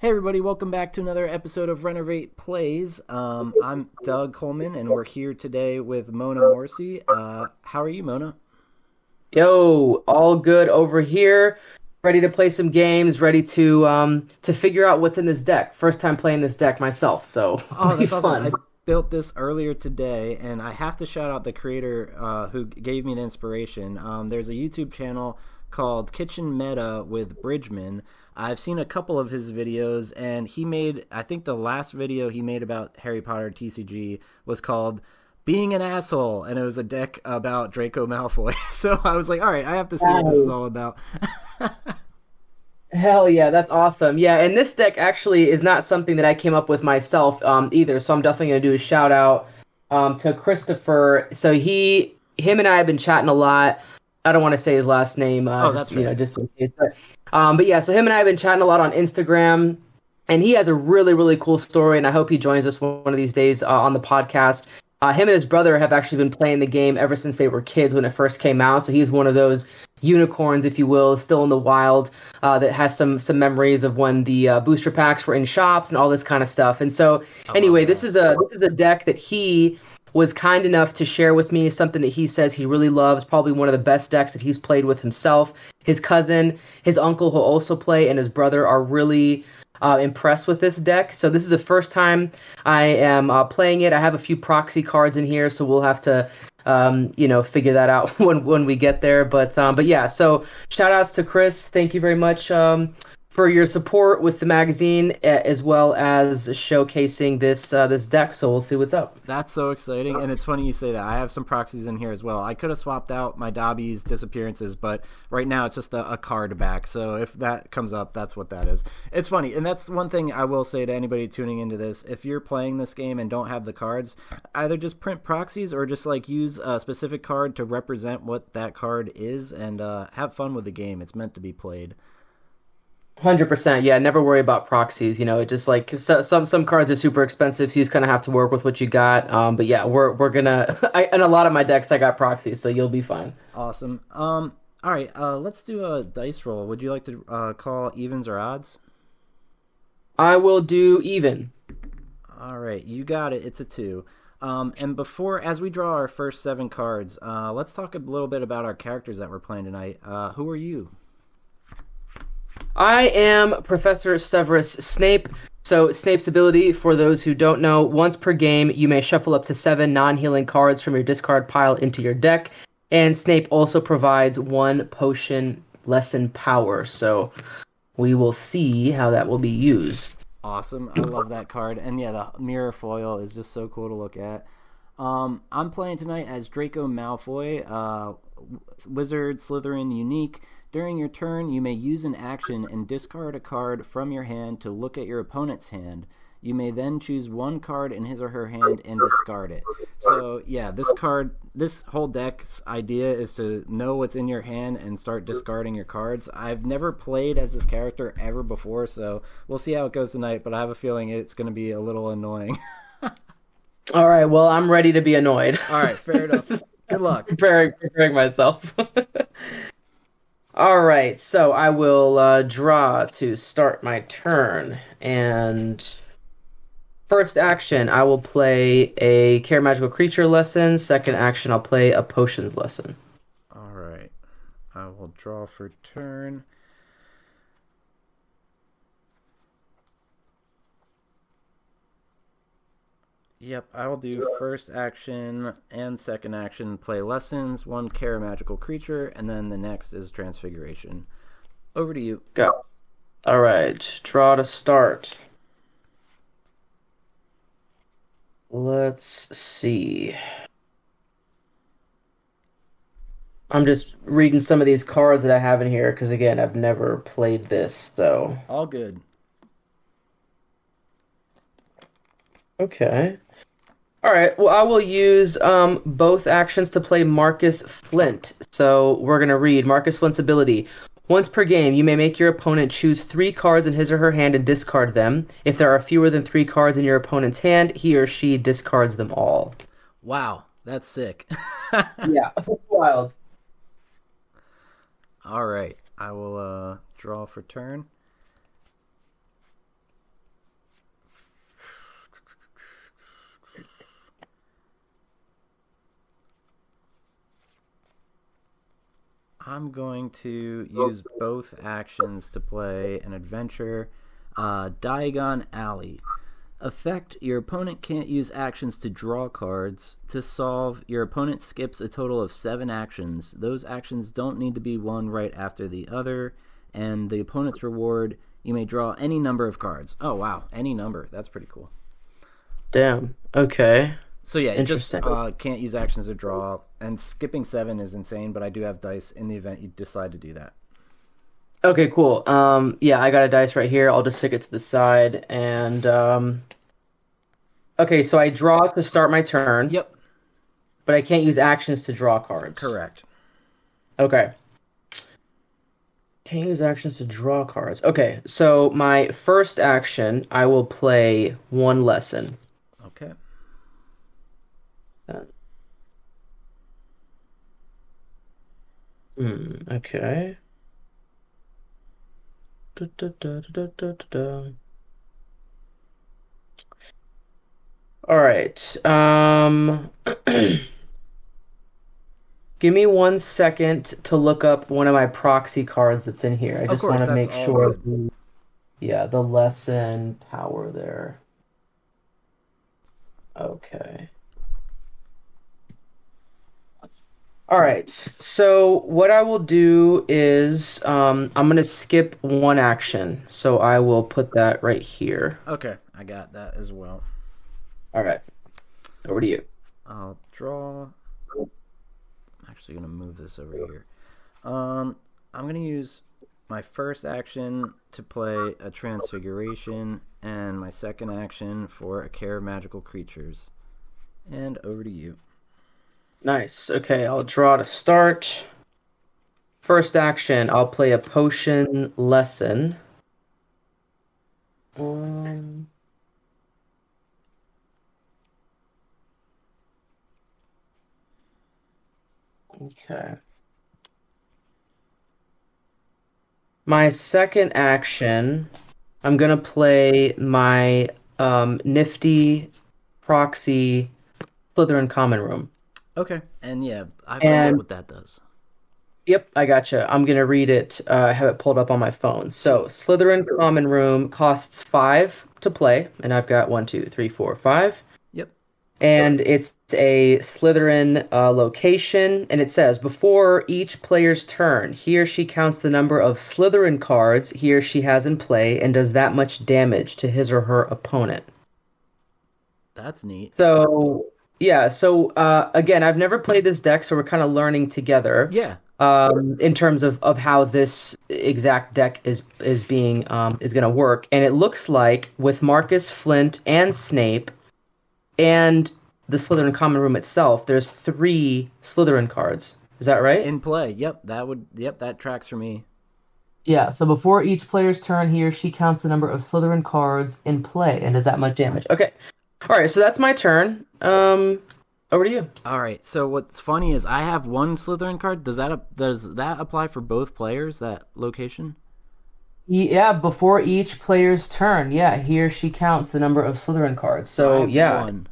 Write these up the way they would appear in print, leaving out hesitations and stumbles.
Hey everybody, welcome back to another episode of Rennervate Plays. I'm Doug Coleman, and we're here today with Mona Morsi. How are you, Mona? Yo, all good over here. Ready to play some games. Ready to figure out what's in this deck. First time playing this deck myself, so Oh, it'll be that's awesome. I fun. built this earlier today, and I have to shout out the creator who gave me the inspiration. There's a YouTube channel called Kitchen Meta with Bridgman. I've seen a couple of his videos, and I think the last video he made about Harry Potter TCG was called Being an Asshole, and it was a deck about Draco Malfoy. So I was like, all right, I have to see what this is Oh, all about. hell yeah, that's awesome. Yeah, and this deck actually is not something that I came up with myself either. So I'm definitely gonna do a shout out to Christopher. So him and I have been chatting a lot. I don't want to say his last name, Oh, that's fair. just in case. But yeah, so him and I have been chatting a lot on Instagram, and he has a really, really cool story, and I hope he joins us one of these days on the podcast. Him and his brother have actually been playing the game ever since they were kids when it first came out. So he's one of those unicorns, if you will, still in the wild, that has some memories of when the booster packs were in shops and all this kind of stuff. And so, I love anyway, that. this is a deck that he was kind enough to share with me, something that he says he really loves, probably one of the best decks that he's played with himself. His cousin, his uncle who also play, and his brother are really impressed with this deck. So this is the first time I am playing it. I have a few proxy cards in here, so we'll have to figure that out when we get there. But yeah, so shout outs to Chris. Thank you very much for your support with the magazine as well as showcasing this deck. So we'll see what's up. That's so exciting, and it's funny you say that. I have some proxies in here as well. I could have swapped out my Dobby's disappearances, but right now it's just a card back. So if that comes up, that's what that is. It's funny, and that's one thing I will say to anybody tuning into this. If you're playing this game and don't have the cards, either just print proxies or just like use a specific card to represent what that card is, and have fun with the game. It's meant to be played. 100%. Yeah, never worry about proxies. It just like some cards are super expensive, so you just kind of have to work with what you got. But yeah, we're gonna. In a lot of my decks, I got proxies, so you'll be fine. Awesome. All right. Let's do a dice roll. Would you like to call evens or odds? I will do even. All right, you got it. It's a two. And as we draw our first seven cards, let's talk a little bit about our characters that we're playing tonight. Who are you? I am Professor Severus Snape. So Snape's ability, for those who don't know, once per game, you may shuffle up to 7 non-healing cards from your discard pile into your deck. And Snape also provides 1 potion lesson power. So we will see how that will be used. Awesome. I love that card. And yeah, the mirror foil is just so cool to look at. I'm playing tonight as Draco Malfoy, Wizard, Slytherin, Unique. During your turn, you may use an action and discard a card from your hand to look at your opponent's hand. You may then choose one card in his or her hand and discard it. So yeah, this whole deck's idea is to know what's in your hand and start discarding your cards. I've never played as this character ever before, so we'll see how it goes tonight, but I have a feeling it's going to be a little annoying. All right, well, I'm ready to be annoyed. All right, fair enough. Good luck. Preparing myself. All right, so I will draw to start my turn. And first action, I will play a Care Magical Creature lesson. Second action, I'll play a Potions lesson. All right. I will draw for turn. Yep, I will do first action and second action, play lessons, one care magical creature, and then the next is transfiguration. Over to you. Go. All right, draw to start. Let's see. I'm just reading some of these cards that I have in here because, again, I've never played this, so. All good. Okay. All right, well, I will use both actions to play Marcus Flint. So we're going to read Marcus Flint's ability. Once per game, you may make your opponent choose 3 cards in his or her hand and discard them. If there are fewer than 3 cards in your opponent's hand, he or she discards them all. Wow, that's sick. Yeah, that's wild. All right, I will draw for turn. I'm going to use both actions to play an adventure. Diagon Alley. Effect: your opponent can't use actions to draw cards. To solve, your opponent skips a total of 7 actions. Those actions don't need to be one right after the other. And the opponent's reward, you may draw any number of cards. Oh, wow. Any number. That's pretty cool. Damn. Okay. So yeah, it just can't use actions to draw. And skipping 7 is insane, but I do have dice in the event you decide to do that. Okay, cool. Yeah, I got a dice right here. I'll just stick it to the side. And, okay, so I draw to start my turn. Yep. But I can't use actions to draw cards. Correct. Okay. Can't use actions to draw cards. Okay, so my first action, I will play 1 lesson. Okay. Okay. All right. Give me 1 second to look up one of my proxy cards that's in here. I just want to make sure. Yeah, the lesson power there. Okay. All right. So what I will do is I'm going to skip 1 action. So I will put that right here. Okay, I got that as well. All right. Over to you. I'll draw. I'm actually going to move this over here. I'm going to use my first action to play a transfiguration and my second action for a care of magical creatures. And over to you. Nice. Okay, I'll draw to start. First action, I'll play a potion lesson. Okay. My second action, I'm gonna play my nifty proxy Slytherin common room. Okay, and yeah, I forget what that does. Yep, I gotcha. I'm gonna read it. I have it pulled up on my phone. So Slytherin common room costs 5 to play, and I've got 1, 2, 3, 4, 5. Yep. And it's a Slytherin location, and it says, before each player's turn, he or she counts the number of Slytherin cards he or she has in play and does that much damage to his or her opponent. That's neat. So, yeah, so again, I've never played this deck, so we're kind of learning together. Yeah. In terms of how this exact deck is being is going to work. And it looks like with Marcus Flint and Snape and the Slytherin common room itself, there's 3 Slytherin cards. Is that right? In play. Yep, that tracks for me. Yeah, so before each player's turn, he or she counts the number of Slytherin cards in play and does that much damage. Okay. All right, so that's my turn. Over to you. All right. So what's funny is I have 1 Slytherin card. Does that apply for both players? That location? Yeah, before each player's turn, yeah, he or she counts the number of Slytherin cards. So yeah, 1.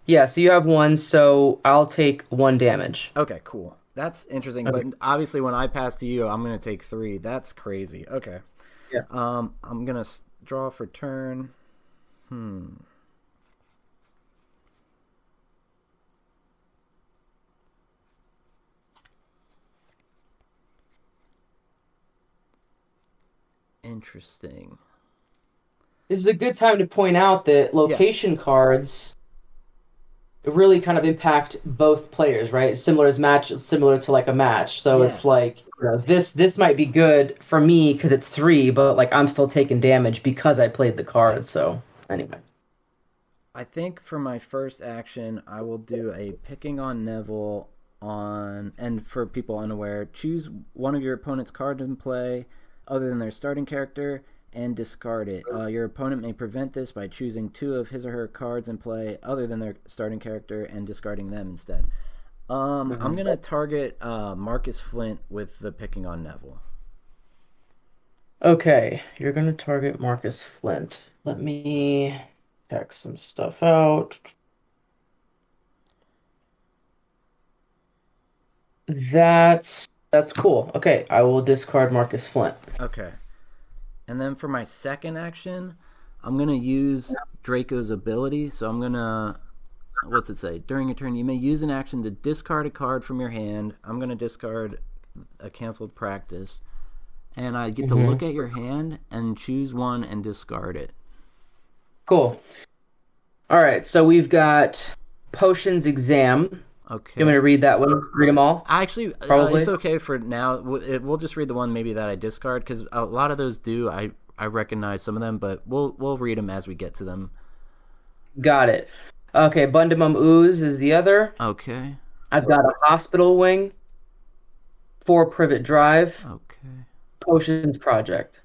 Yeah. So you have 1. So I'll take 1 damage. Okay, cool. That's interesting. Okay. But obviously, when I pass to you, I'm gonna take 3. That's crazy. Okay. Yeah. I'm gonna draw for turn. Interesting. This is a good time to point out that location cards really kind of impact both players, right? Similar to like a match. So Yes. It's like, you know, this might be good for me because it's 3, but like I'm still taking damage because I played the card. So anyway. I think for my first action, I will do a picking on Neville and for people unaware, choose one of your opponent's cards in play other than their starting character and discard it. Your opponent may prevent this by choosing 2 of his or her cards in play other than their starting character and discarding them instead. I'm going to target Marcus Flint with the picking on Neville. Okay, you're going to target Marcus Flint. Let me check some stuff out. That's That's cool. Okay, I will discard Marcus Flint. Okay. And then for my second action, I'm going to use Draco's ability. So I'm going to, what's it say? During your turn, you may use an action to discard a card from your hand. I'm going to discard a canceled practice. And I get to look at your hand and choose one and discard it. Cool. All right, so we've got Potions Exam. Okay. You want me to read that one? Read them all? Actually, Probably. it's okay for now. We'll just read the one maybe that I discard because a lot of those do. I recognize some of them, but we'll read them as we get to them. Got it. Okay, Bundamum Ooze is the other. Okay. I've got a Hospital Wing, 4 Privet Drive, Okay. Potions Project.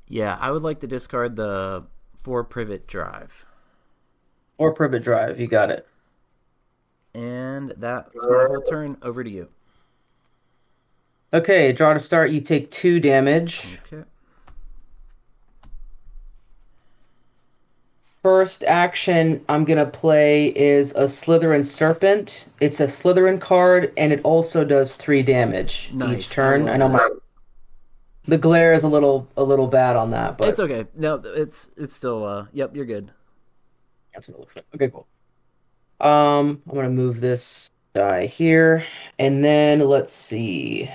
Yeah, I would like to discard the 4 Privet Drive. 4 Privet Drive, you got it. And that's my whole turn. Over to you. Okay, draw to start, you take 2 damage. Okay. First action I'm going to play is a Slytherin Serpent. It's a Slytherin card, and it also does 3 damage each turn. I know the glare is a little bad on that, but it's okay. No, it's still yep, you're good. That's what it looks like. Okay, cool. I'm gonna move this die here, and then let's see.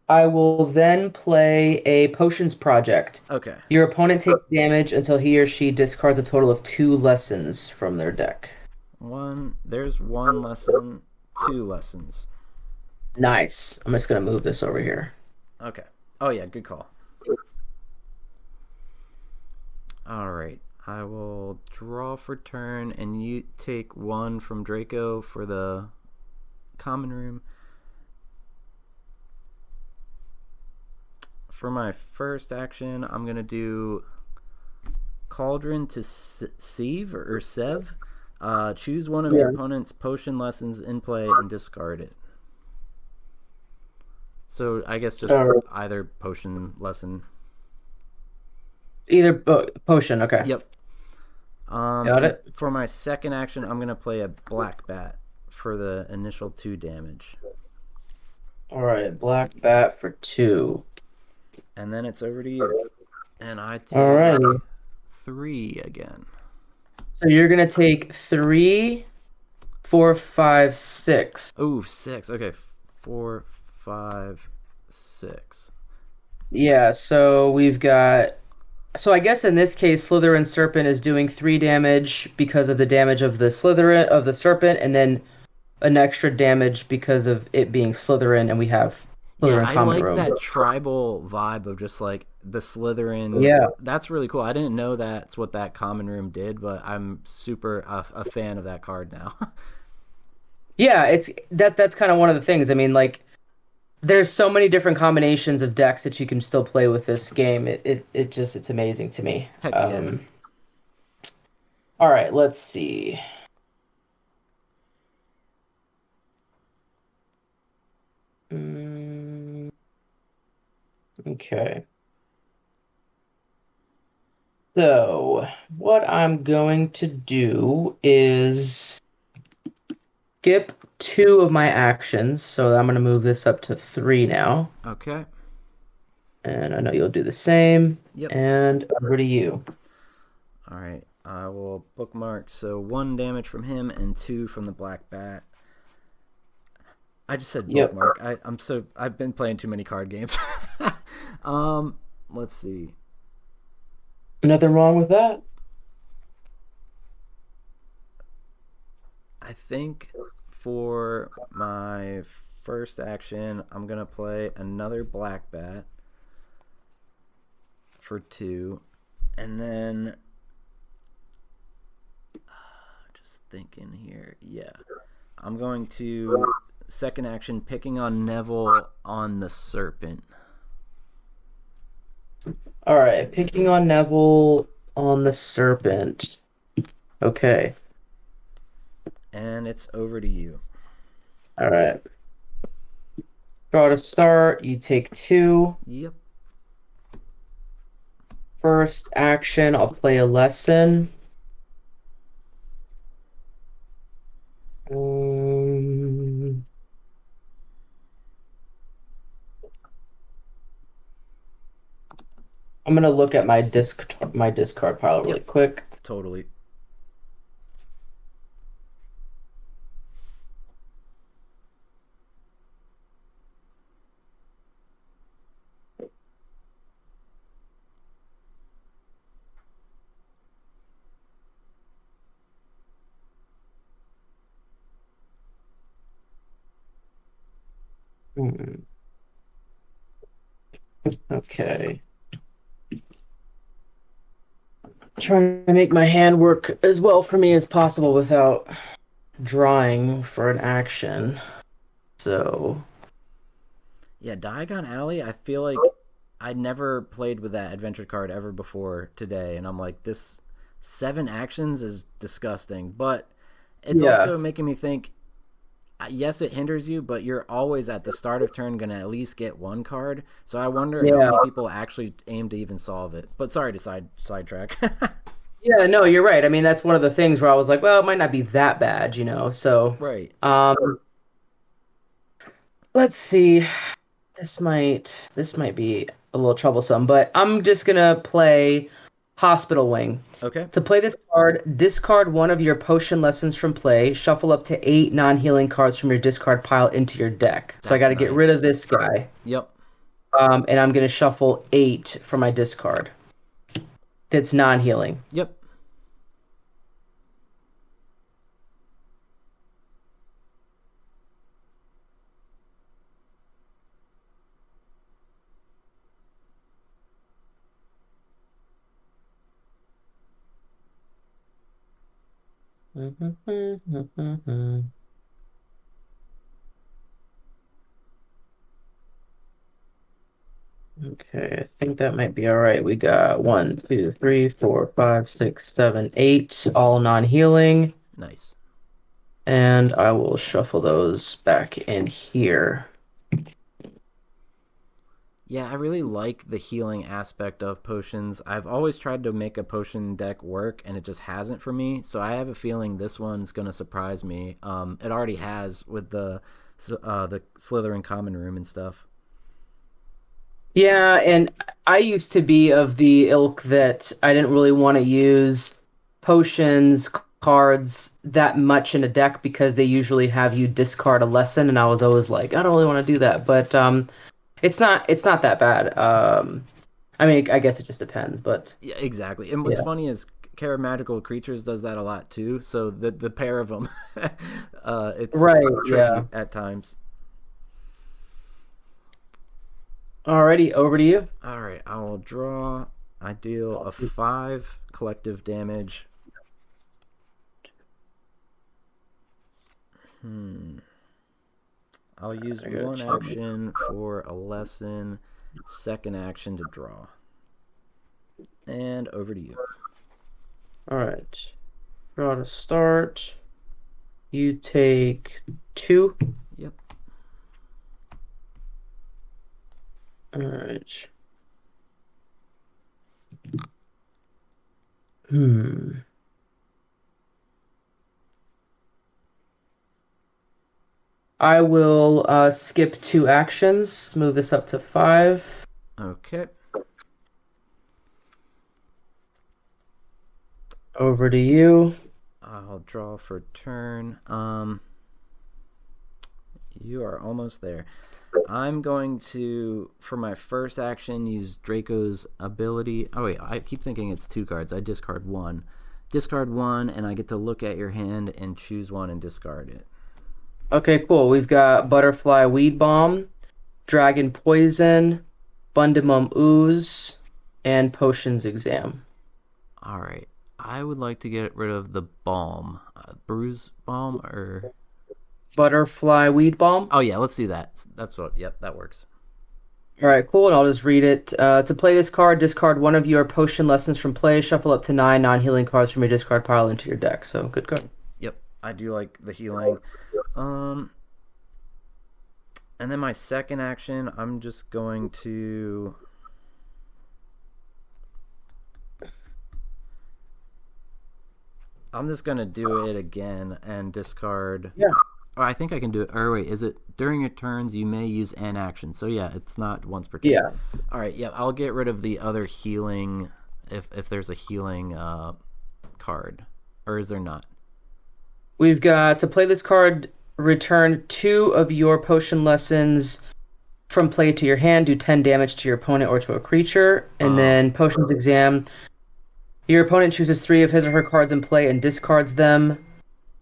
I will then play a Potions Project. Okay. Your opponent takes damage until he or she discards a total of 2 lessons from their deck. There's 1 lesson, 2 lessons. Nice. I'm just gonna move this over here. Okay. Oh yeah, good call. All right. I will draw for turn, and you take 1 from Draco for the common room. For my first action, I'm going to do Cauldron to Sieve or Sev. Choose one of your opponent's potion lessons in play and discard it. So I guess just either potion lesson. Either potion, okay. Yep. Got it. For my second action, I'm going to play a Black Bat for the initial 2 damage. All right, Black Bat for 2. And then it's over to you. And I take 3 again. So you're going to take 3, 4, 5, 6. Ooh, 6. Okay, 4, 5, 6. Yeah, so we've got... So I guess in this case, Slytherin Serpent is doing 3 damage because of the damage of the Serpent, and then an extra damage because of it being Slytherin, and we have Slytherin common room. I like that tribal vibe of just like the Slytherin. Yeah, that's really cool. I didn't know that's what that common room did, but I'm super a fan of that card now. Yeah, that's kind of one of the things. I mean, like, there's so many different combinations of decks that you can still play with this game. It's amazing to me. Heck yeah. All right, let's see. Okay. So, what I'm going to do is skip 2 of my actions, so I'm going to move this up to 3 now. Okay. And I know you'll do the same. Yep. And over to you. All right. I will bookmark. So 1 damage from him and 2 from the Black Bat. I just said bookmark. Yep. I've been playing too many card games. Let's see. Nothing wrong with that. I think for my first action, I'm going to play another Black Bat for 2. And then, just thinking here. Yeah. I'm going to, second action, picking on Neville on the Serpent. All right, picking on Neville on the Serpent. Okay. And it's over to you. All right. Draw to start. You take 2. Yep. First action, I'll play a lesson. I'm gonna look at my discard pile really Yep, quick. totally. Hmm. Okay. Trying to make my hand work as well for me as possible without drawing for an action. So, Yeah, Diagon Alley, I feel like I never played with that adventure card ever before today, and I'm like, this 7 actions is disgusting. But it's yeah. also making me think, yes, it hinders you, but you're always at the start of turn going to at least get 1 card. So I wonder how Yeah. many people actually aim to even solve it. But sorry to sidetrack. Yeah, no, you're right. I mean, that's one of the things where I was like, well, it might not be that bad, you know. So, Right. um, let's see. This might be a little troublesome, but I'm just gonna play Hospital Wing. Okay. To play this card, discard one of your potion lessons from play, shuffle up to 8 non-healing cards from your discard pile into your deck. So I That's got to get rid nice. of this guy, Yep. and I'm gonna shuffle 8 from my discard. That's non-healing. Yep. Okay, I think that might be all right. We got 1, 2, 3, 4, 5, 6, 7, 8, all non-healing, Nice. and I will shuffle those back in here. Yeah, I really like the healing aspect of potions. I've always tried to make a potion deck work, and it just hasn't for me. So I have a feeling this one's gonna surprise me. It already has with the Slytherin common room and stuff. Yeah, and I used to be of the ilk that I didn't really want to use potions cards that much in a deck because they usually have you discard a lesson, and I was always like, I don't really want to do that. But it's not that bad. I mean, I guess it just depends, but Yeah, exactly. And what's yeah. funny is Care of Magical Creatures does that a lot too. So the pair of them, it's Right, tricky yeah. at times. Alrighty, over to you. All right, I will draw. I deal a 5 collective damage. I'll use I gotta 1 check. action for a lesson, 2nd action to draw. And over to you. Alright. Draw to start. You take 2. Yep. Alright. I will skip 2 actions, move this up to 5. Okay. Over to you. I'll draw for turn. You are almost there. I'm going to, for my first action, use Draco's ability. Oh wait, I keep thinking it's 2 cards. I discard 1. Discard 1, and I get to look at your hand and choose 1 and discard it. Okay, cool. We've got Butterfly Weed Bomb, Dragon Poison, Bundimum Ooze, and Potions Exam. All right. I would like to get rid of the balm. Bruise balm or... Butterfly Weed Bomb. Oh yeah, let's do that. That's what... Yep, that works. All right, cool. And I'll just read it. To play this card, discard one of your potion lessons from play. Shuffle up to 9 non-healing cards from your discard pile into your deck. So good card. Yep, I do like the healing. And then my second action, I'm just going to... I'm just going to do it again and discard Yeah. Oh, I think I can do it. Or wait, is it during your turns you may use an action? So yeah, it's not once per turn. Yeah. All right, yeah, I'll get rid of the other healing if there's a healing card, or is there not? We've got to play this card, return 2 of your potion lessons from play to your hand, do 10 damage to your opponent or to a creature, and then Potions Exam. Your opponent chooses 3 of his or her cards in play and discards them.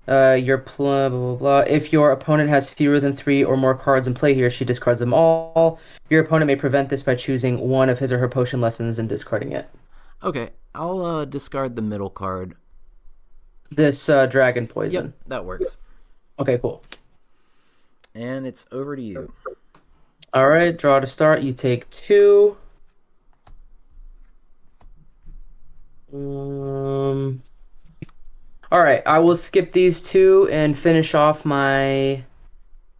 Blah, blah, blah, blah. If your opponent has fewer than 3 or more cards in play, he or she discards them all. Your opponent may prevent this by choosing 1 of his or her potion lessons and discarding it. Okay, I'll discard the middle card. This dragon poison. Yep, that works. Okay, cool. And it's over to you. All right, draw to start. You take 2. All right, I will skip these 2 and finish off my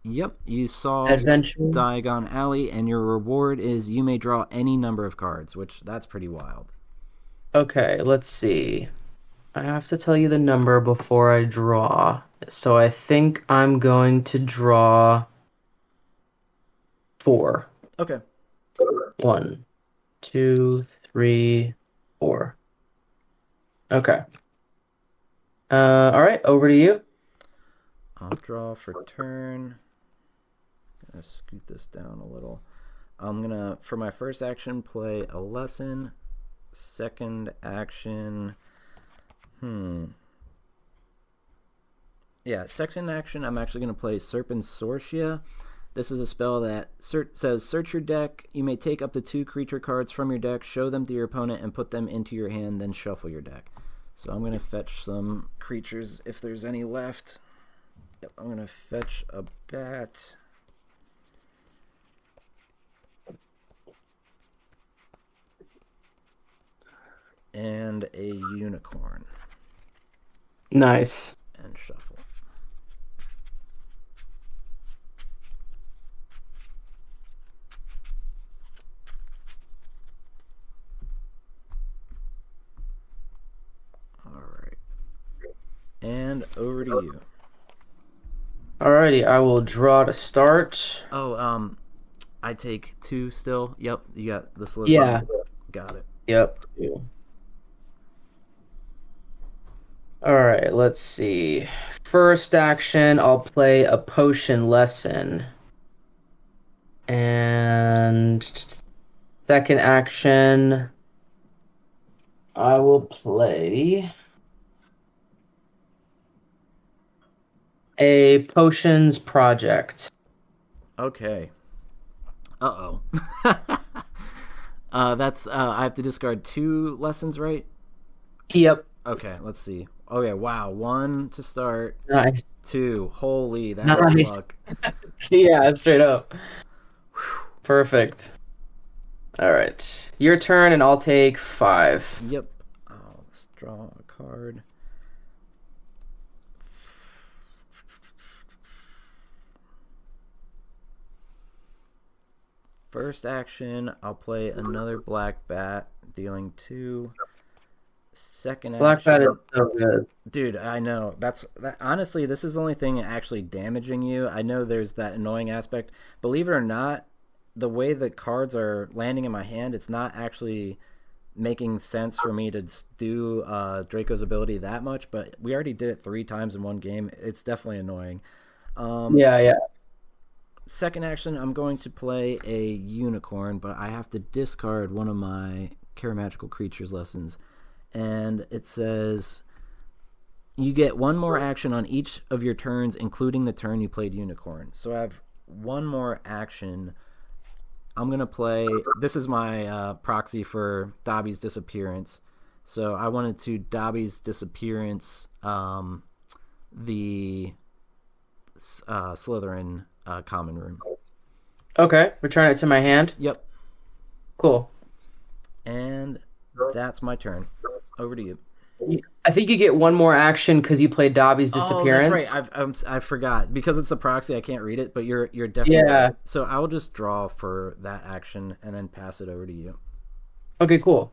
Yep, you solved adventure. Diagon Alley, and your reward is you may draw any number of cards, which that's pretty wild. Okay, let's see. I have to tell you the number before I draw. So I think I'm going to draw 4. Okay. 1, 2, 3, 4. Okay. All right, over to you. I'll draw for turn. Gonna scoot this down a little. I'm gonna, for my first action, play a lesson. Second action, yeah, second action, I'm actually gonna play Serpent Sorcia. This is a spell that says search your deck. You may take up to 2 creature cards from your deck, show them to your opponent, and put them into your hand, then shuffle your deck. So I'm going to fetch some creatures if there's any left. Yep, I'm going to fetch a bat. And a unicorn. Nice. And shuffle. And over to you. Alrighty, I will draw to start. Oh, I take 2 still. Yep, you got the slip. Yeah. Got it. Yep. 2. Alright, let's see. First action, I'll play a potion lesson. And second action, I will play a potions project. Okay. Uh-oh. That's I have to discard 2 lessons, right? Yep. Okay, let's see. Okay, wow. 1 to start. Nice. 2. Holy, that's Nice. luck. Yeah, straight up. Perfect. All right. Your turn, and I'll take 5. Yep. Let's draw a card. First action, I'll play another black bat, dealing 2. Second action, Black bat is so good. dude. I know that. Honestly, this is the only thing actually damaging you. I know there's that annoying aspect. Believe it or not, the way the cards are landing in my hand, it's not actually making sense for me to do Draco's ability that much. But we already did it 3 times in one game. It's definitely annoying. Yeah. Second action, I'm going to play a unicorn, but I have to discard one of my Magical Creatures lessons. And it says, you get 1 more action on each of your turns, including the turn you played unicorn. So I have 1 more action. I'm going to play, this is my proxy for Dobby's Disappearance. So I wanted to Dobby's Disappearance the Slytherin common room. Okay, return it to my hand. Yep. Cool. And that's my turn. Over to you. I think you get 1 more action because you played Dobby's Disappearance. Oh, that's right. I forgot because it's a proxy. I can't read it, but you're definitely right. So I will just draw for that action and then pass it over to you. Okay, cool.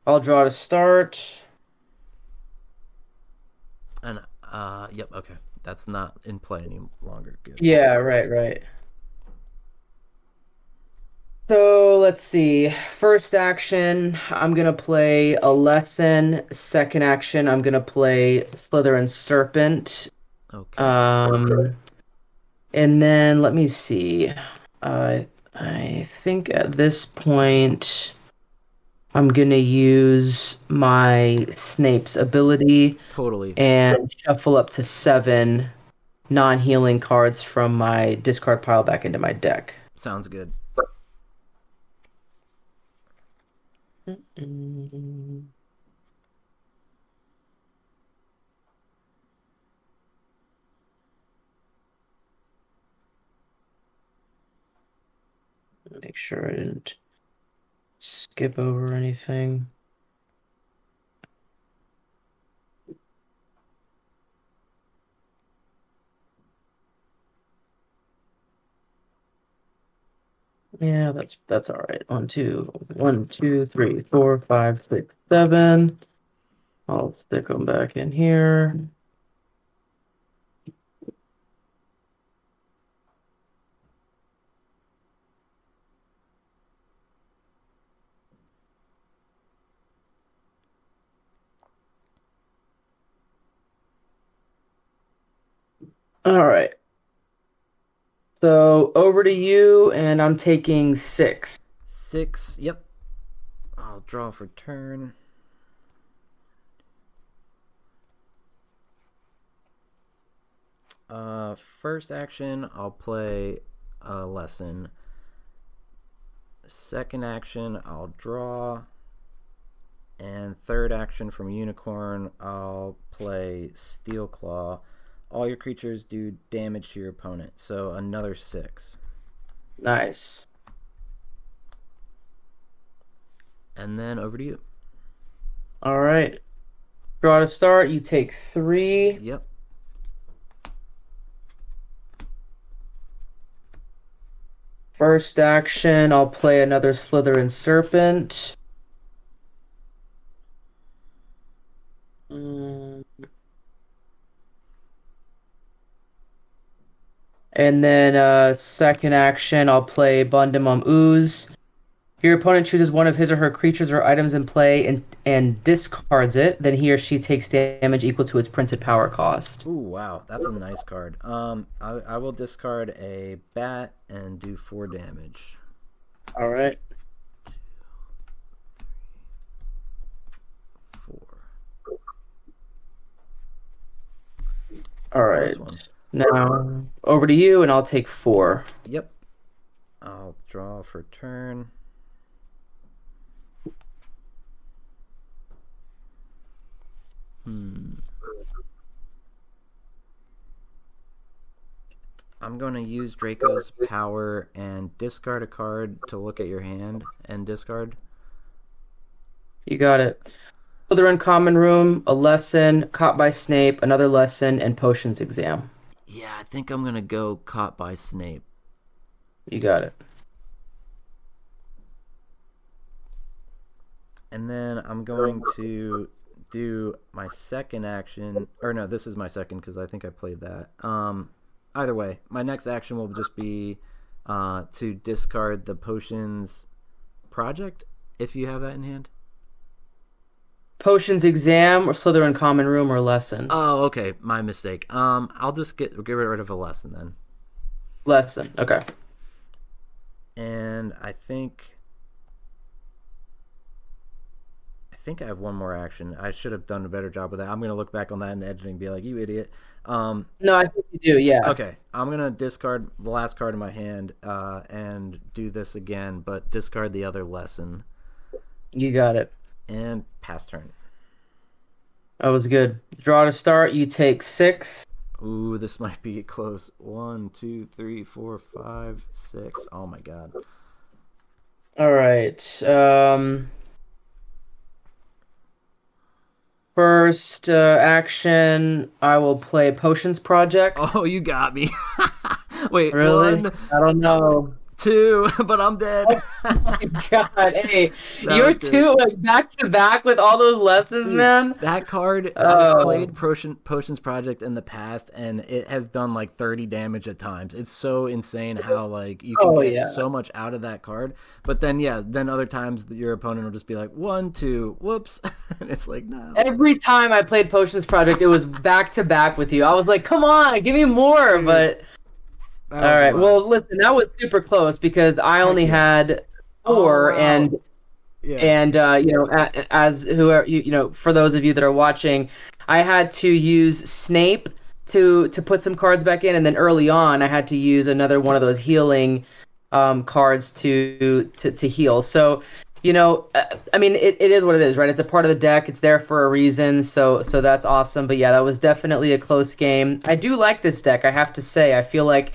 I'll draw to start. And yep. Okay, That's not in play any longer. Good. Yeah, right. So let's see. First action, I'm gonna play a lesson. Second action, I'm gonna play Slytherin Serpent. Okay. Um, and then let me see. I think at this point, I'm gonna use my Snape's ability Totally. and shuffle up to 7 non-healing cards from my discard pile back into my deck. Sounds good. Make sure I didn't skip over anything. Yeah, that's all right. 1, 2, 3, 4, 5, 6, 7. I'll stick them back in here. All right. So over to you, and I'm taking 6. 6. Yep. I'll draw for turn. First action, I'll play a lesson. Second action, I'll draw. And third action from Unicorn, I'll play Steel Claw. All your creatures do damage to your opponent, so another 6. Nice. And then over to you. All right. Draw to start. You take 3. Yep. First action, I'll play another Slytherin Serpent. And then second action, I'll play Bundamum Ooze. Your opponent chooses one of his or her creatures or items in play and discards it. Then he or she takes damage equal to its printed power cost. Ooh, wow, that's a nice card. I will discard a bat and do 4 damage. All right. 4. All right. Now over to you, and I'll take 4. Yep. I'll draw for turn. I'm going to use Draco's power and discard a card to look at your hand and discard. You got it. Slytherin Common Room, a lesson, Caught by Snape, another lesson, and Potions Exam. Yeah, I think I'm going to go Caught by Snape. You got it. And then I'm going to do my second action. Or no, this is my second because I think I played that. Either way, my next action will just be to discard the Potions Project, if you have that in hand. Potions Exam or Slytherin Common Room or lesson? Oh, okay, my mistake. I'll just get rid of a lesson then. Lesson, okay. And I think I have one more action. I should have done a better job with that. I'm going to look back on that in editing and be like, you idiot. No, I think you do, yeah. Okay, I'm going to discard the last card in my hand and do this again, but discard the other lesson. You got it. And pass turn. That was good. Draw to start, you take 6. Ooh, this might be close. 1, 2, 3, 4, 5, 6. Oh my god. All right. First action, I will play Potions Project. Oh, you got me. Wait, Really? 1, I don't know. too, but I'm dead. Oh my god! Hey, That you're was great. two like back to back with all those lessons, Dude, man. that card, I've Oh, played Potions Project in the past, and it has done like 30 damage at times. It's so insane how like you can oh get yeah. so much out of that card. But then yeah, then other times your opponent will just be like 1, 2, whoops, and it's like no, Every time I played Potions Project, it was back to back with you. I was like, come on, give me more. dude, But that all was a right, lot. well, listen, that was super close because I Heck only yeah. had Oh four, wow, yeah, and as who are for those of you that are watching, I had to use Snape to put some cards back in, and then early on, I had to use another one of those healing cards to heal. So. I mean, it is what it is, right? It's a part of the deck. It's there for a reason. So that's awesome. But yeah, that was definitely a close game. I do like this deck. I have to say, I feel like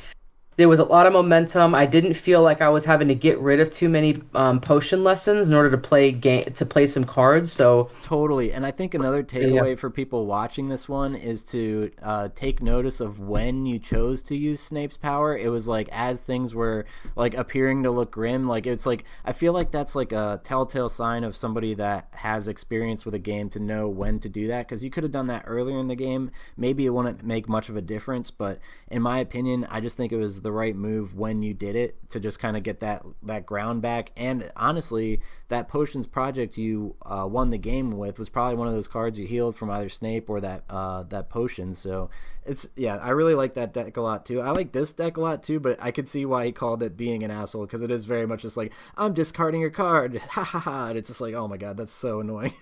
there was a lot of momentum. I didn't feel like I was having to get rid of too many potion lessons in order to play some cards. So totally. And I think another yeah, takeaway for people watching this one is to take notice of when you chose to use Snape's power. It was like as things were like appearing to look grim. Like it's like I feel like that's like a telltale sign of somebody that has experience with a game to know when to do that. Because you could have done that earlier in the game. Maybe it wouldn't make much of a difference, but in my opinion, I just think it was the right move when you did it to just kind of get that ground back. And honestly, that Potions Project you won the game with was probably one of those cards you healed from either Snape or that potion. So I really like that deck a lot too. I like this deck a lot too, but I could see why he called it being an asshole because it is very much just like I'm discarding your card, ha ha ha. And it's just like oh my god, that's so annoying.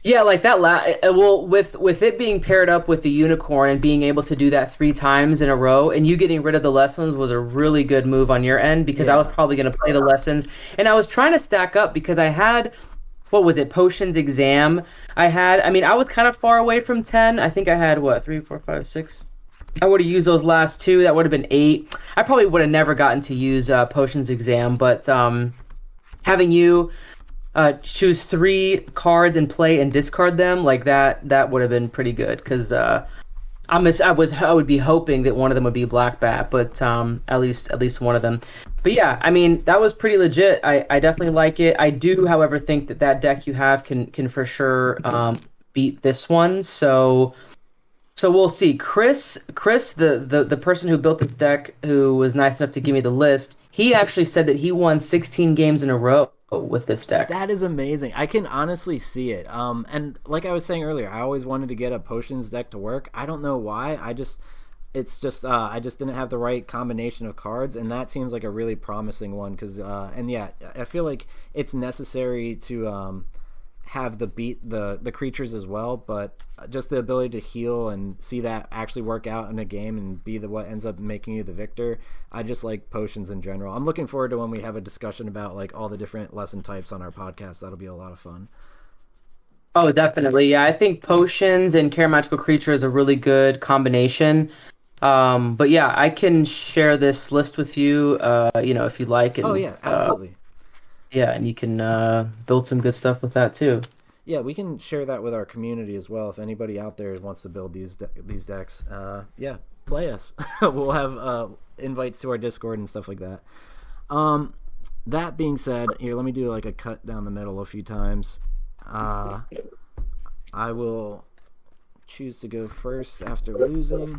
yeah, like that. Well, with it being paired up with the unicorn and being able to do that 3 times in a row, and you getting rid of the lessons was a really good move on your end because I was Yeah, probably going to play the lessons, and I was trying to stack up because I had what was it, Potions Exam. I mean, I was kind of far away from 10. I think I had what 3, 4, 5, 6. I would have used those last two. That would have been 8. I probably would have never gotten to use Potions Exam, but having you choose 3 cards and play and discard them like that would have been pretty good because I would be hoping that one of them would be Black Bat, but at least one of them. But yeah, I mean that was pretty legit. I definitely like it. I do, however, think that deck you have can for sure beat this one. So we'll see. Chris, the person who built this deck, who was nice enough to give me the list, he actually said that he won 16 games in a row with this deck. that is amazing. I can honestly see it. And like I was saying earlier, I always wanted to get a potions deck to work. I don't know why. I just didn't have the right combination of cards, and that seems like a really promising one. Because and yeah, I feel like it's necessary to have the creatures as well, but just the ability to heal and see that actually work out in a game and be what ends up making you the victor. I just like potions in general. I'm looking forward to when we have a discussion about like all the different lesson types on our podcast. That'll be a lot of fun. Oh, definitely. Yeah, I think potions and care magical creature is a really good combination. But yeah, I can share this list with you, if you like, Oh and yeah, absolutely. yeah, and you can build some good stuff with that too. Yeah, we can share that with our community as well. If anybody out there wants to build these decks, yeah, play us. We'll have invites to our Discord and stuff like that. Um, that being said, here let me do like a cut down the middle a few times. I will choose to go first after losing.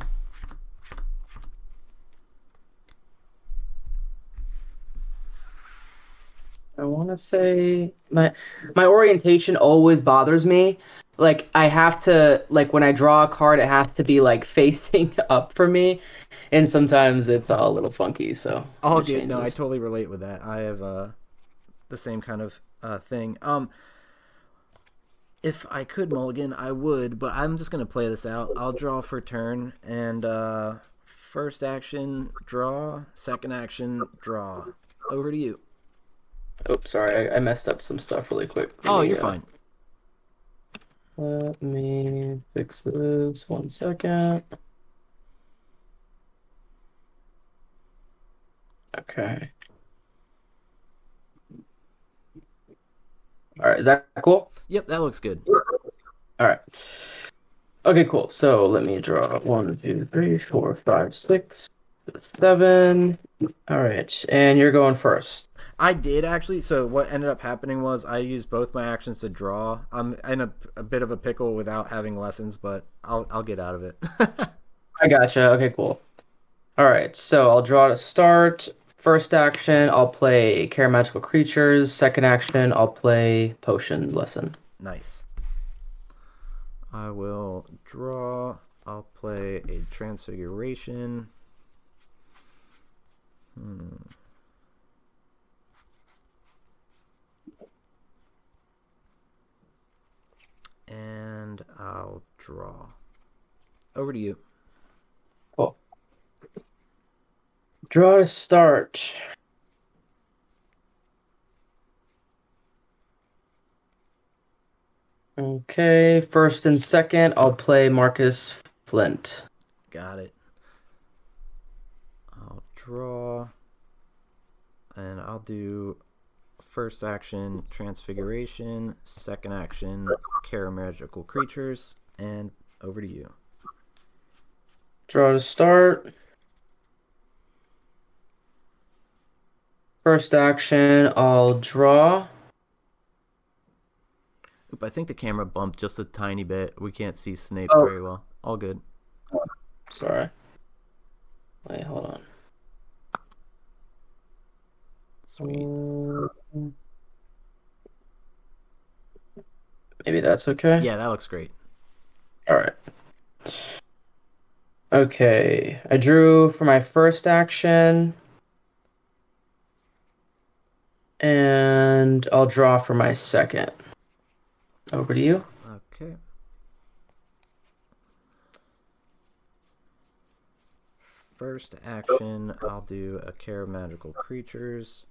I want to say my orientation always bothers me. Like I have to like when I draw a card, it has to be like facing up for me, and sometimes it's all a little funky. So Oh, it dude, no, I changes. totally relate with that. I have the same kind of thing. If I could mulligan, I would, but I'm just gonna play this out. I'll draw for turn, and first action draw, second action draw. Over to you. Oh, sorry, I messed up some stuff really quick. Oh, you're fine. Let me fix this 1 second. Okay. All right, is that cool? Yep, that looks good. All right. Okay, cool. So let me draw 1, 2, 3, 4, 5, 6. 7. All right, and you're going first. I did actually. So what ended up happening was I used both my actions to draw. I'm in a bit of a pickle without having lessons, but I'll get out of it. I gotcha. Okay, cool. All right, so I'll draw to start. First action, I'll play Care Magical Creatures. Second action, I'll play Potion Lesson. Nice. I will draw. I'll play a Transfiguration. And I'll draw. Over to you. Cool. Draw to start. Okay, first and second, I'll play Marcus Flint. Got it. I'll draw. And I'll do first action Transfiguration, second action Care Magical Creatures, and over to you. Draw to start. First action, I'll draw. Oop, I think the camera bumped just a tiny bit. We can't see Snape Oh. very well. All good. Sorry. Wait, hold on. Sweet. Maybe that's okay. Yeah, that looks great. All right. Okay, I drew for my first action, and I'll draw for my second. Over to you. Okay. First action, I'll do a Care of Magical Creatures.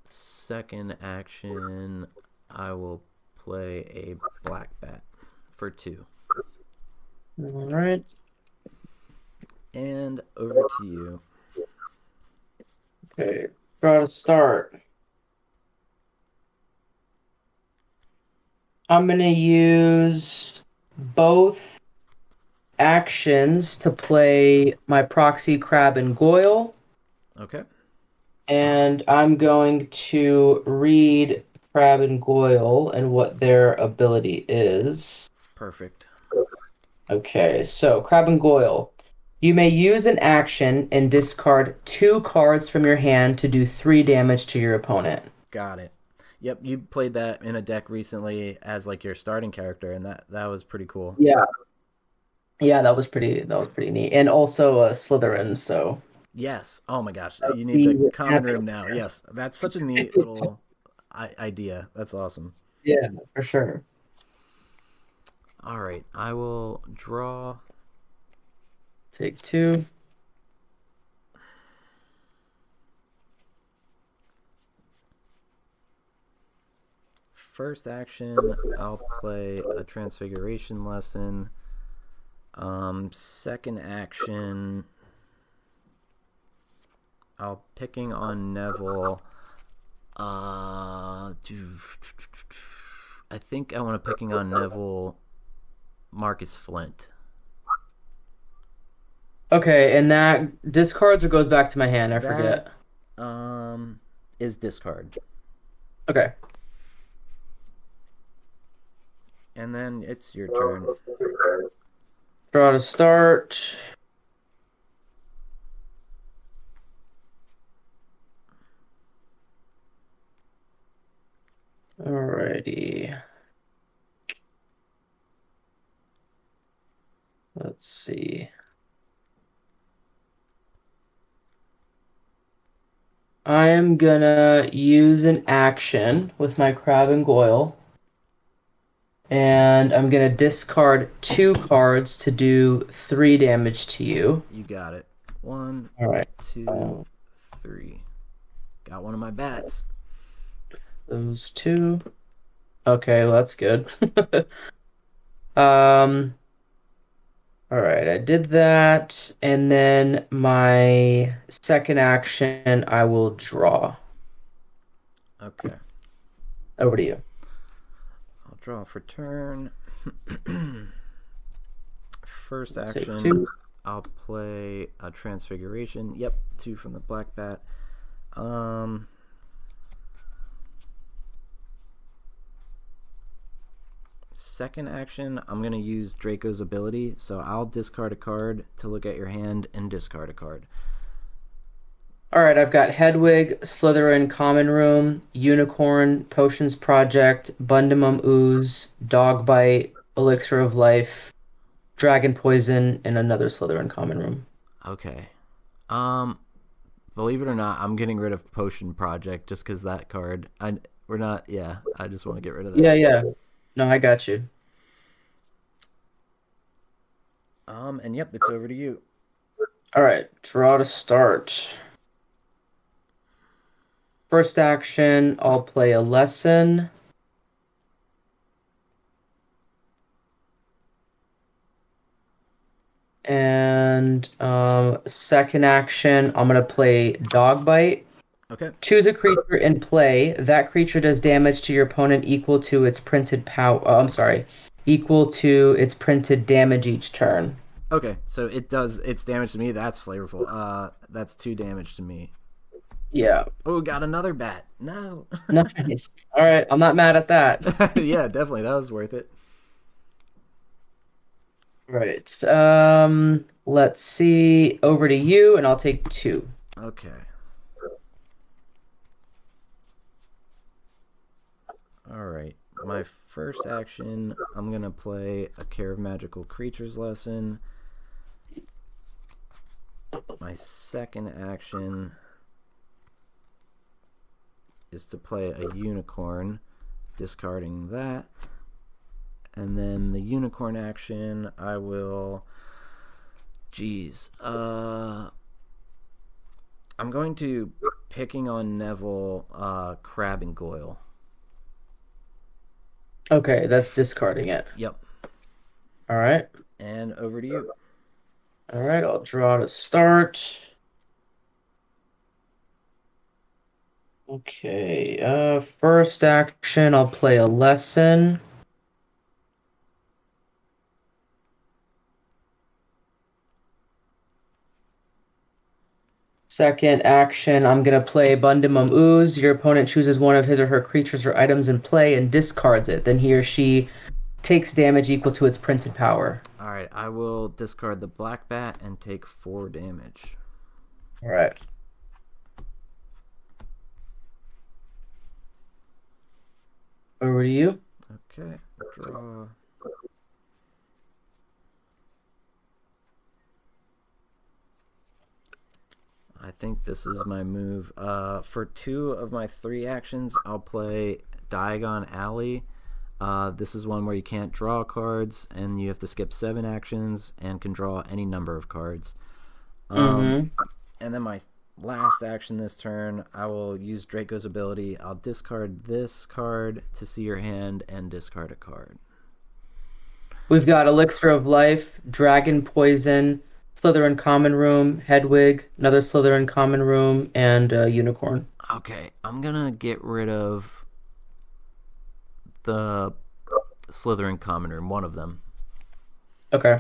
Second action, I will play a Black Bat for 2. All right. And over to you. Okay, draw to start. I'm going to use both actions to play my proxy Crab and Goyle, Okay. and I'm going to read Crab and Goyle and what their ability is. Perfect. Okay, so Crab and Goyle. You may use an action and discard 2 cards from your hand to do 3 damage to your opponent. Got it. Yep, you played that in a deck recently as like your starting character, and that was pretty cool. Yeah. Yeah, that was pretty neat. And also Slytherin, so Yes. Oh my gosh, you need the common room now. Yes, that's such a neat little idea. That's awesome. yeah, for sure. All right, I will draw. Take 2. First action, I'll play a Transfiguration lesson. Second action, I'll picking on Neville. I think I want to picking on Neville Marcus Flint. Okay, and that discards or goes back to my hand? I forget. Is discard. Okay. And then it's your turn. Draw to start. Alrighty. Let's see. I am gonna use an action with my Crab and Goyle. And I'm gonna discard 2 cards to do 3 damage to you. You got it. 1, All right. 2, 3. Got one of my bats. Those 2. Okay, well, that's good. All right, I did that, and then my second action, I will draw. Okay. Over to you. I'll draw for turn. First Take action, 2. I'll play a Transfiguration. Yep, 2 from the Black Bat. Second action, I'm going to use Draco's ability, so I'll discard a card to look at your hand and discard a card. All right, I've got Hedwig, Slytherin Common Room, Unicorn, Potions Project, Bundimum Ooze, Dogbite, Elixir of Life, Dragon Poison, and another Slytherin Common Room. Okay. Believe it or not, I'm getting rid of Potion Project just because that card. I just want to get rid of that. Yeah. No, I got you. And yep, it's over to you. All right, draw to start. First action, I'll play a lesson. And second action, I'm going to play Dogbite. Okay. Choose a creature in play. That creature does damage to your opponent equal to its printed equal to its printed damage each turn. Okay, so it's damage to me. That's flavorful. That's 2 damage to me. Yeah. Oh, got another bat. No. Nice. All right, I'm not mad at that. Yeah, definitely. That was worth it. Right. Let's see. Over to you, and I'll take 2. Okay. All right. My first action, I'm going to play a Care of Magical Creatures lesson. My second action is to play a Unicorn, discarding that. And then the Unicorn action, I will... I'm going to Picking on Neville, Crab and Goyle. Okay, that's discarding it. Yep. All right. And over to you. All right, I'll draw to start. Okay, first action, I'll play a lesson. Second action, I'm going to play Bundimum Ooze. Your opponent chooses one of his or her creatures or items in play and discards it. Then he or she takes damage equal to its printed power. All right, I will discard the Black Bat and take 4 damage. All right. Over to you. Okay, draw. I think this is my move. For 2 of my 3 actions, I'll play Diagon Alley. This is one where you can't draw cards, and you have to skip 7 actions and can draw any number of cards. And then my last action this turn, I will use Draco's ability. I'll discard this card to see your hand and discard a card. We've got Elixir of Life, Dragon Poison, Slytherin Common Room, Hedwig, another Slytherin Common Room, and Unicorn. Okay, I'm gonna get rid of the Slytherin Common Room, one of them. Okay.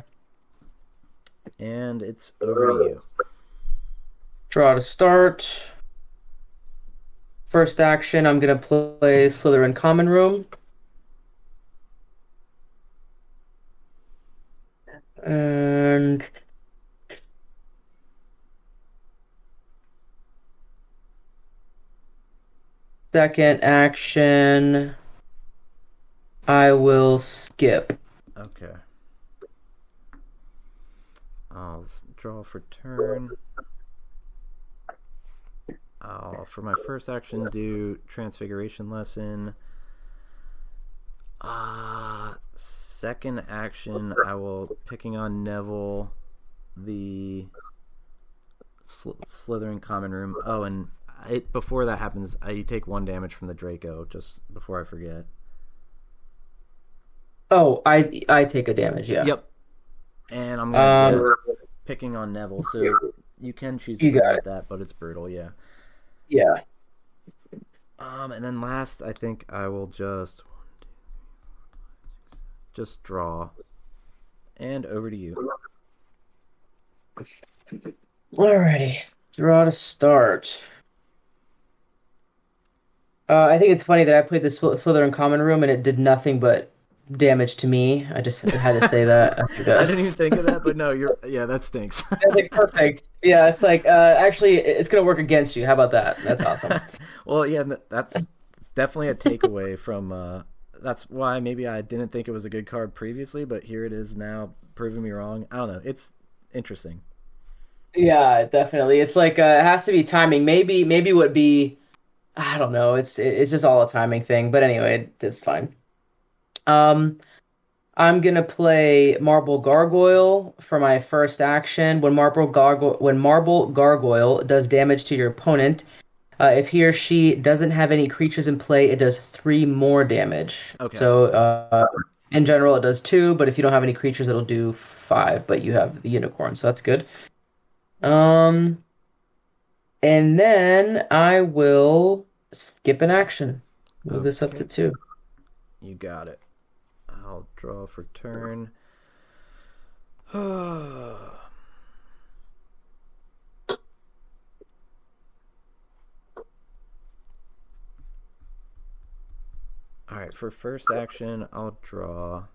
And it's over to you. Draw to start. First action, I'm going to play Slytherin Common Room. And second action, I will skip. Okay. I'll draw for turn. I'll, for my first action, do Transfiguration Lesson. Second action, I will Picking on Neville, the Slytherin Common Room. Oh, and before that happens, you take 1 damage from the Draco, just before I forget. Oh, I take a damage, yeah. Yep. And I'm going to Picking on Neville, so you can choose to go with that, but it's brutal, yeah. Yeah. And then last, I think I will just draw. And over to you. Alrighty. Draw to start. I think it's funny that I played the Slytherin common room and it did nothing but damage to me. I just had to say that. I think, I didn't even think of that, but no, that stinks. I was like, perfect. Yeah, it's like actually it's gonna work against you. How about that? That's awesome. Well, yeah, that's definitely a takeaway from. That's why maybe I didn't think it was a good card previously, but here it is now, proving me wrong. I don't know. It's interesting. Yeah, definitely. It's like it has to be timing. Maybe would be I don't know. It's just all a timing thing. But anyway, it's fine. Um, I'm gonna play Marble Gargoyle for my first action. When Marble Gargoyle does damage to your opponent, if he or she doesn't have any creatures in play, it does three more damage. Okay. So in general, it does two, but if you don't have any creatures, it'll do five. But you have the unicorn, so that's good. Um, and then I will skip an action. Move this up to Okay. two. You got it. I'll draw for turn. All right, for first action, I'll draw.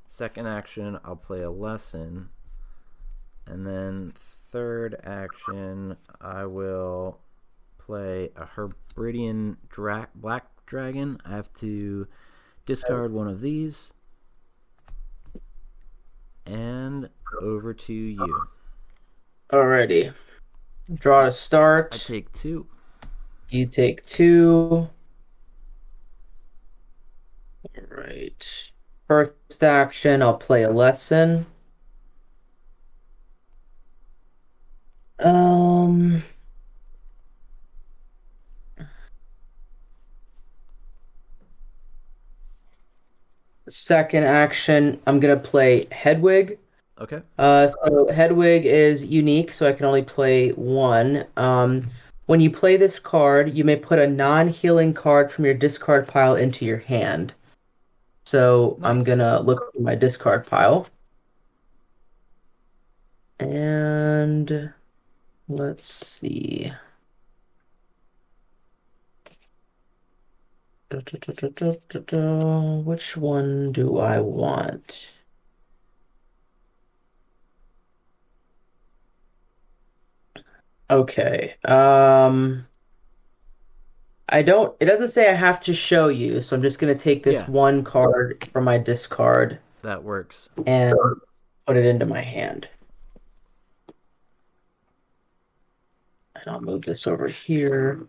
Second action, I'll play a lesson. And then third action, I will play a Hebridean Black Dragon. I have to discard one of these. And over to you. Alrighty. Draw to start. I take two. You take two. Alright. First action, I'll play a lesson. Um, Second action, I'm gonna play Hedwig. Okay. So Hedwig is unique, so I can only play one. When you play this card, you may put a non-healing card from your discard pile into your hand. So I'm Nice. gonna look at my discard pile. And let's see. Which one do I want? Okay. It doesn't say I have to show you, so I'm just gonna take this Yeah, one card from my discard that works. and put it into my hand. And I'll move this over here.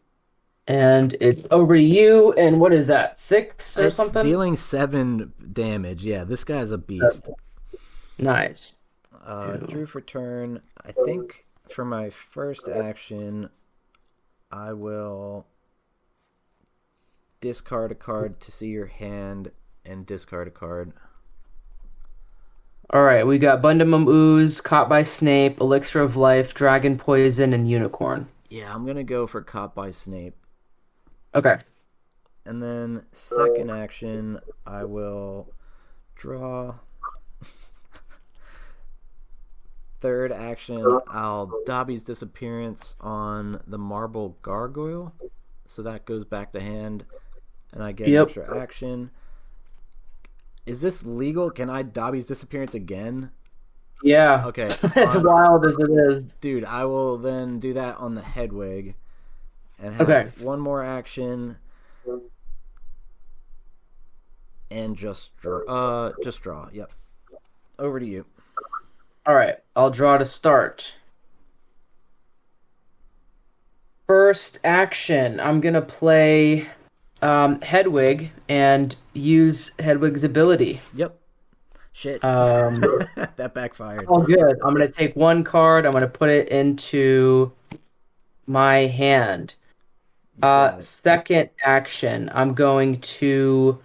And it's over to you. And what is that? Six or It's something? dealing 7 damage. Yeah, this guy's a beast. Nice. Drew for turn. I think for my first action, I will discard a card to see your hand and discard a card. All right, we got Bundamum Ooze, Caught by Snape, Elixir of Life, Dragon Poison, and Unicorn. Yeah, I'm going to go for Caught by Snape. Okay. And then second action, I will draw. Third action, I'll Dobby's Disappearance on the Marble Gargoyle. So that goes back to hand, and I get an extra action. Is this legal? Can I Dobby's Disappearance again? Yeah. Okay. As wild as it is. Dude, I will then do that on the Hedwig. And have one more action. And just draw. Yep. Over to you. All right, I'll draw to start. First action, I'm gonna play Hedwig and use Hedwig's ability. Yep. Shit. That backfired. Oh, good. I'm gonna take one card. I'm gonna put it into my hand. Second action, I'm going to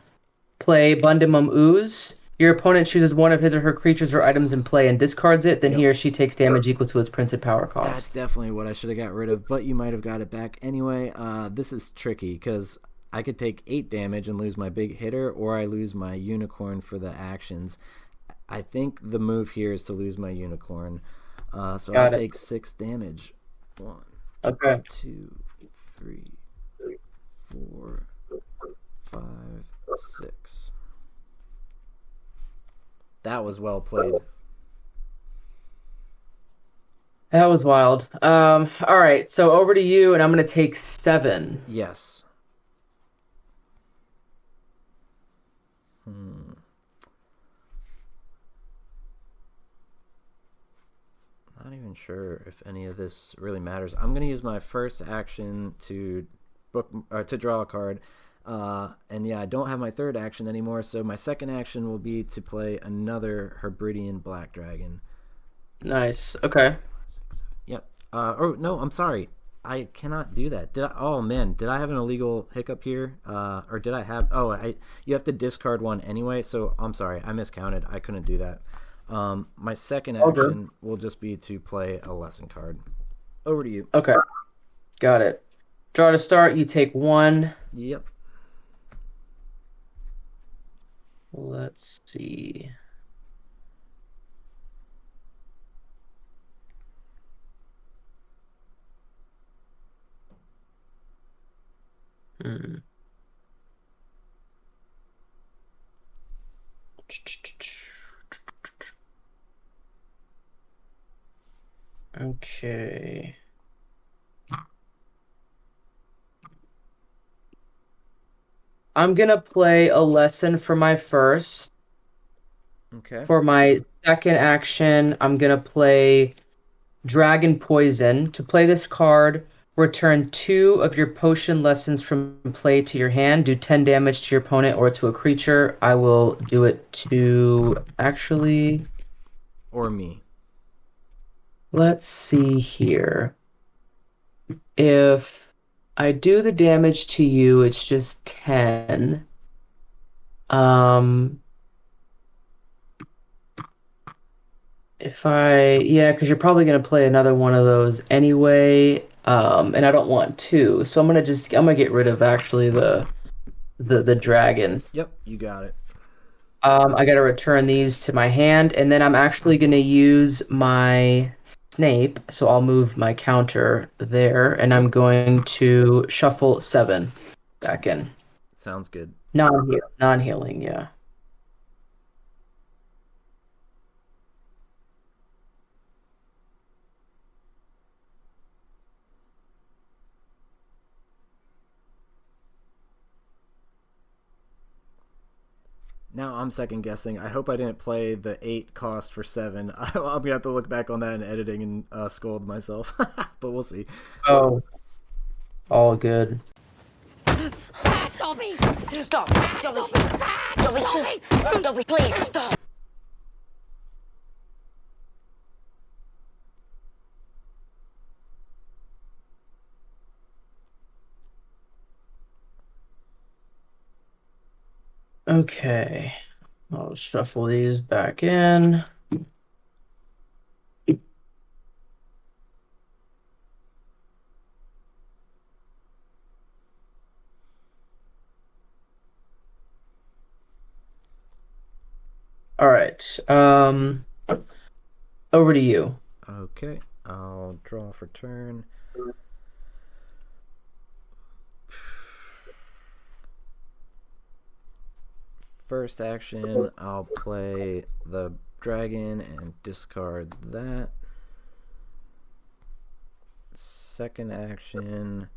play Bundamum Ooze. Your opponent chooses one of his or her creatures or items in play and discards it, then he or she takes damage equal to its printed power cost. That's definitely what I should have got rid of, but you might have got it back anyway. This is tricky because I could take 8 damage and lose my big hitter, or I lose my unicorn for the actions. I think the move here is to lose my unicorn. So I'll Got it. take 6 damage. 1, Okay. 2, 3, 4, 5, 6. That was well played. That was wild. All right, so over to you, and I'm gonna take 7. Yes. Hmm. Not even sure if any of this really matters. I'm gonna use my first action to to draw a card. And yeah, I don't have my third action anymore, so my second action will be to play another Hebridean Black Dragon. Nice. Okay. Yep. Oh no, I'm sorry. I cannot do that. Did I? Oh man, did I have an illegal hiccup here? Or did I have? Oh, you have to discard one anyway. So I'm sorry, I miscounted. I couldn't do that. My second action will just be to play a lesson card. Over to you. Okay. Got it. Draw to start. You take 1. Yep. Let's see. Hmm. Okay. I'm gonna play a lesson for my first. Okay. For my second action, I'm gonna play Dragon Poison. To play this card, return 2 of your potion lessons from play to your hand. Do 10 damage to your opponent or to a creature. I will do it to actually. Or me. Let's see here. If I do the damage to you, it's just 10. Um, yeah, because you're probably gonna play another one of those anyway, and I don't want to, so I'm gonna get rid of actually the dragon. Yep, you got it. I gotta return these to my hand, and then I'm actually gonna use my Snape, so I'll move my counter there, and I'm going to shuffle 7 back in. Sounds good. Non-healing, yeah. Now I'm second guessing. I hope I didn't play the 8 cost for 7. I'll be have to look back on that in editing and scold myself, but we'll see. Oh, all good. Dobby! Stop! Dobby! Dobby, please! Dobby, please stop! Okay, I'll shuffle these back in. All right, over to you. Okay, I'll draw for turn. First action, I'll play the dragon and discard that. Second action,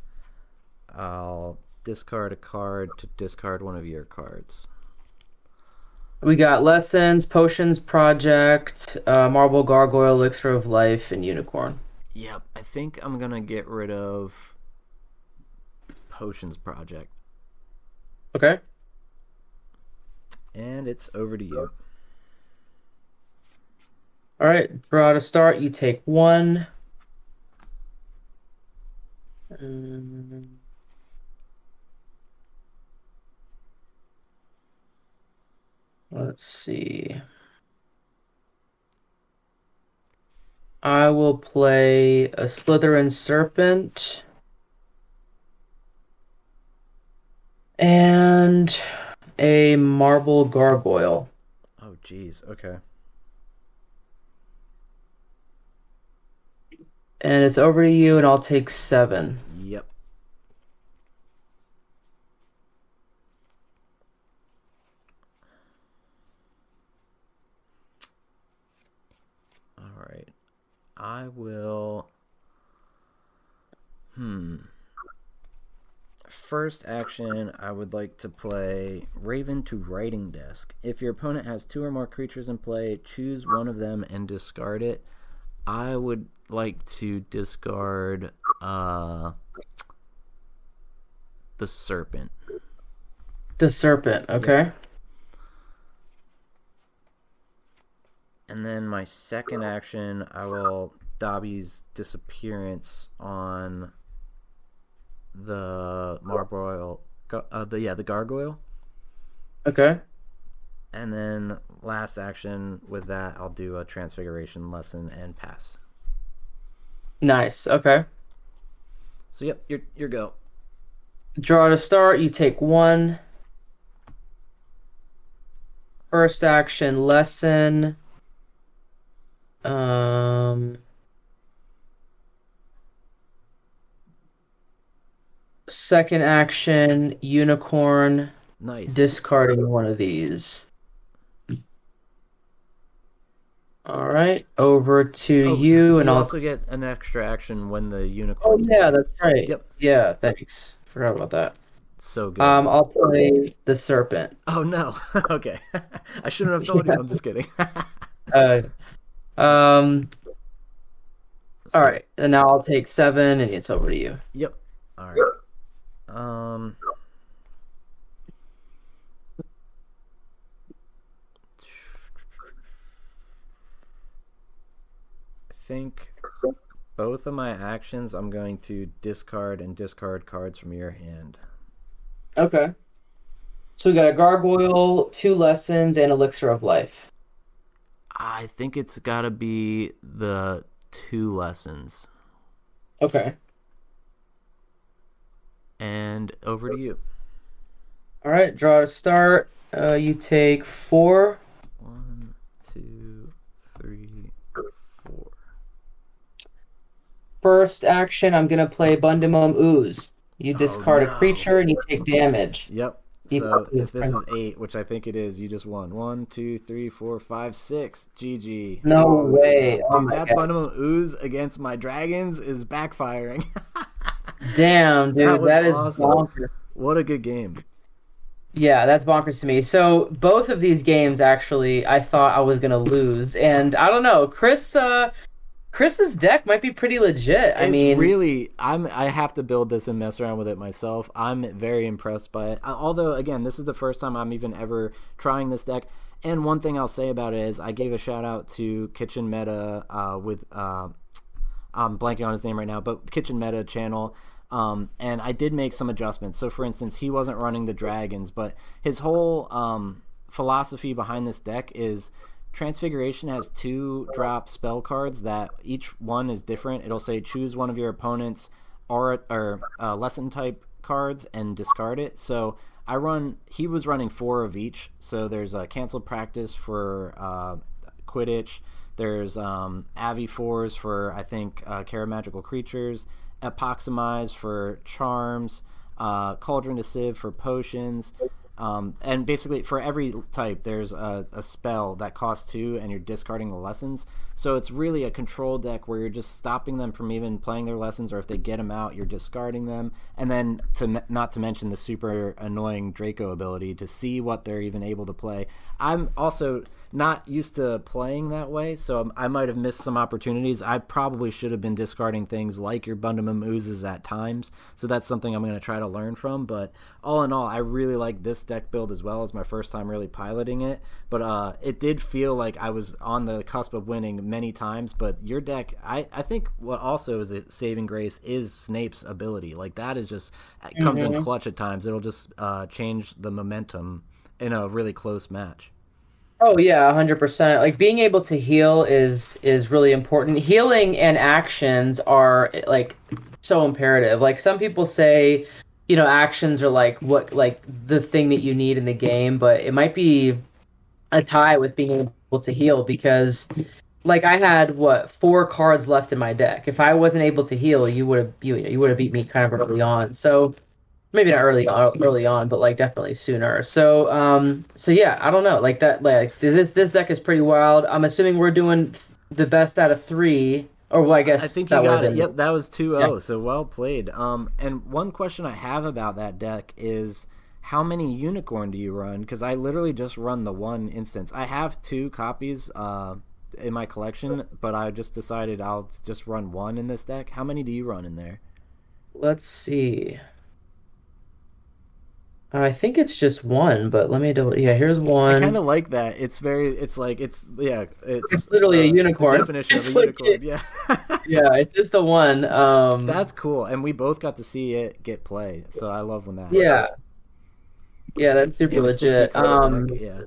I'll discard a card to discard one of your cards. We got lessons, potions, project, marble gargoyle, elixir of life, and unicorn. Yep, I think I'm gonna get rid of potions project. Okay. And it's over to you. All right, draw to start. You take 1. Let's see. I will play a Slytherin Serpent and a Marble Gargoyle. Oh, geez. Okay. And it's over to you, and I'll take 7. Yep. All right. I will. First action, I would like to play Raven to Writing Desk. If your opponent has 2 or more creatures in play, choose one of them and discard it. I would like to discard the Serpent. The Serpent, okay. Yep. And then my second action, I will Dobby's Disappearance on the Marboil, the Gargoyle. Okay. And then last action with that, I'll do a Transfiguration Lesson and pass. Nice. Okay. So yep, your go. Draw to start. You take 1. First action, Lesson. Second action, Unicorn. Nice. Discarding one of these. All right, over to you, and I'll I'll also get an extra action when the unicorn. Oh yeah, that's right. Yep. Yeah, thanks. Forgot about that. So good. I'll play the Serpent. Oh no. Okay. I shouldn't have told you. I'm just kidding. All right, and now I'll take 7, and it's over to you. Yep. All right. I think both of my actions, I'm going to discard cards from your hand. Okay. So we got a Gargoyle, 2 Lessons, and Elixir of Life. I think it's got to be the 2 Lessons. Okay. And over to you. All right, draw to start. You take 4. 1, 2, 3, 4. First action, I'm going to play Bundamum Ooze. You discard a creature and you take damage. Yep. So if this is 8, which I think it is, you just won. 1, 2, 3, 4, 5, 6. GG. No way. Dude, Oh that Bundamum Ooze against my dragons is backfiring. Damn, dude, that is awesome. bonkers. What a good game. Yeah, that's bonkers to me. So both of these games, actually, I thought I was going to lose. And I don't know, Chris's deck might be pretty legit. I have to build this and mess around with it myself. I'm very impressed by it. Although, again, this is the first time I'm even ever trying this deck. And one thing I'll say about it is I gave a shout out to Kitchen Meta with I'm blanking on his name right now, but Kitchen Meta channel. And I did make some adjustments. So, for instance, he wasn't running the dragons, but his whole philosophy behind this deck is Transfiguration has 2 drop spell cards that each one is different. It'll say choose one of your opponent's or lesson type cards and discard it. So he was running 4 of each. So there's a Cancel Practice for Quidditch. There's Avi 4s for, I think, Care of Magical Creatures. Epoximize for charms, Cauldron to Sieve for potions, and basically for every type there's a spell that costs 2 and you're discarding the lessons. So it's really a control deck where you're just stopping them from even playing their lessons, or if they get them out, you're discarding them. And then not to mention the super annoying Draco ability to see what they're even able to play. I'm also not used to playing that way, so I might have missed some opportunities. I probably should have been discarding things like your Bundamum Oozes at times, so that's something I'm going to try to learn from. But all in all, I really like this deck build as well. As my first time really piloting it, but it did feel like I was on the cusp of winning many times. But your deck, I think what also is a saving grace is Snape's ability. Like, that is just, it comes in clutch at times. It'll just change the momentum in a really close match. Oh yeah, 100%. Like, being able to heal is really important. Healing and actions are like so imperative. Like, some people say, actions are like the thing that you need in the game, but it might be a tie with being able to heal, because like I had what 4 cards left in my deck. If I wasn't able to heal, you would have beat me kind of early on. So maybe not early on, but like definitely sooner. So yeah, I don't know. Like that, like this deck is pretty wild. I'm assuming we're doing the best out of 3, or well, I I guess think you that would got have it. been. Yep, that was 2-0. Yeah. So well played. And one question I have about that deck is how many unicorn do you run? Because I literally just run the one instance. I have 2 copies in my collection, but I just decided I'll just run one in this deck. How many do you run in there? Let's see. I think it's just one, but let me double. Yeah, here's I kind one. of like that. It's like it's It's literally a the unicorn. definition of a It's like unicorn. Yeah. yeah, it's just the one. That's cool, and we both got to see it get play, so I love when that Yeah, happens. yeah, that's You super have a 60 legit. card deck, yeah.